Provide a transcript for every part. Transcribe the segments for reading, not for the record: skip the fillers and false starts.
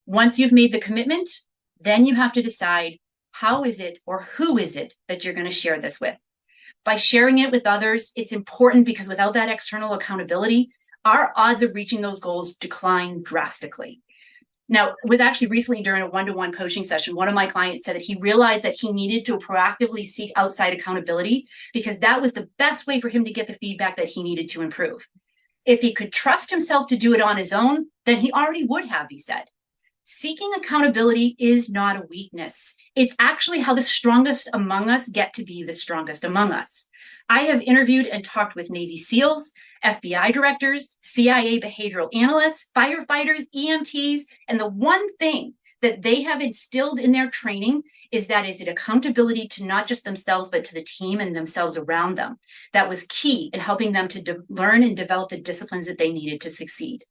Once you've made the commitment, then you have to decide how is it or who is it that you're going to share this with. By sharing it with others, it's important because without that external accountability, our odds of reaching those goals decline drastically. Now, it was actually recently during a one-to-one coaching session, one of my clients said that he realized that he needed to proactively seek outside accountability because that was the best way for him to get the feedback that he needed to improve. If he could trust himself to do it on his own, then he already would have, he said. Seeking accountability is not a weakness. It's actually how the strongest among us get to be the strongest among us. I have interviewed and talked with Navy SEALs, FBI directors, CIA behavioral analysts, firefighters, EMTs, and the one thing that they have instilled in their training is it accountability to not just themselves, but to the team and themselves around them. That was key in helping them to learn and develop the disciplines that they needed to succeed.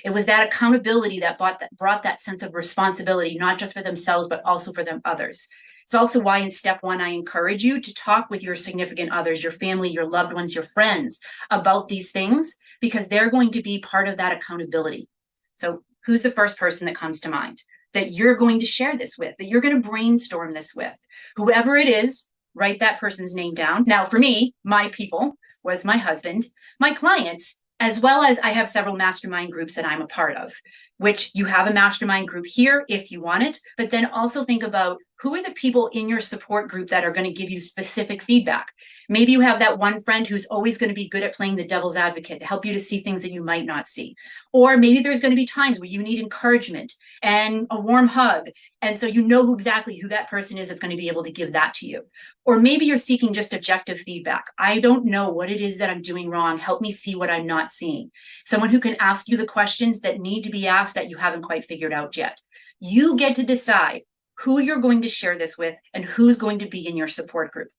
It was that accountability that brought that sense of responsibility, not just for themselves, but also for them others. It's also why in step one, I encourage you to talk with your significant others, your family, your loved ones, your friends about these things, because they're going to be part of that accountability. So who's the first person that comes to mind that you're going to share this with, that you're going to brainstorm this with? Whoever it is, write that person's name down. Now, for me, my people was my husband, my clients, as well as I have several mastermind groups that I'm a part of, which you have a mastermind group here if you want it, but then also think about who are the people in your support group that are going to give you specific feedback. Maybe you have that one friend who's always going to be good at playing the devil's advocate to help you to see things that you might not see. Or maybe there's going to be times where you need encouragement and a warm hug. And so you know exactly who that person is that's going to be able to give that to you. Or maybe you're seeking just objective feedback. I don't know what it is that I'm doing wrong. Help me see what I'm not seeing. Someone who can ask you the questions that need to be asked that you haven't quite figured out yet. You get to decide who you're going to share this with and who's going to be in your support group.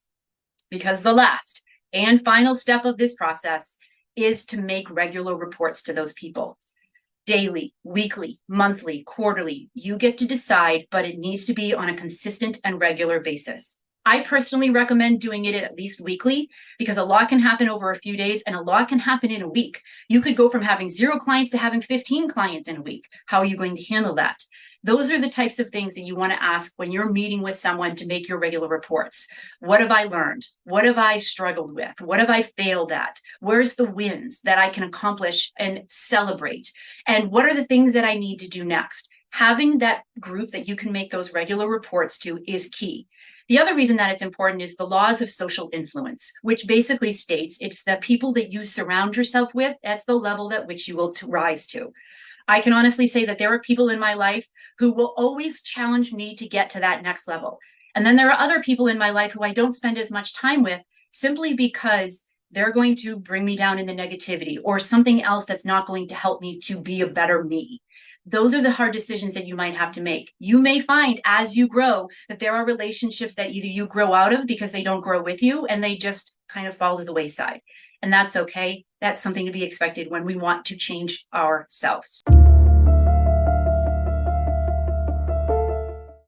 Because the last and final step of this process is to make regular reports to those people. Daily, weekly, monthly, quarterly, you get to decide, but it needs to be on a consistent and regular basis. I personally recommend doing it at least weekly because a lot can happen over a few days and a lot can happen in a week. You could go from having 0 clients to having 15 clients in a week. How are you going to handle that? Those are the types of things that you want to ask when you're meeting with someone to make your regular reports. What have I learned? What have I struggled with? What have I failed at? Where's the wins that I can accomplish and celebrate? And what are the things that I need to do next? Having that group that you can make those regular reports to is key. The other reason that it's important is the laws of social influence, which basically states it's the people that you surround yourself with, that's the level at which you will rise to. I can honestly say that there are people in my life who will always challenge me to get to that next level. And then there are other people in my life who I don't spend as much time with simply because they're going to bring me down in the negativity or something else that's not going to help me to be a better me. Those are the hard decisions that you might have to make. You may find as you grow that there are relationships that either you grow out of because they don't grow with you and they just kind of fall to the wayside. And that's okay. That's something to be expected when we want to change ourselves.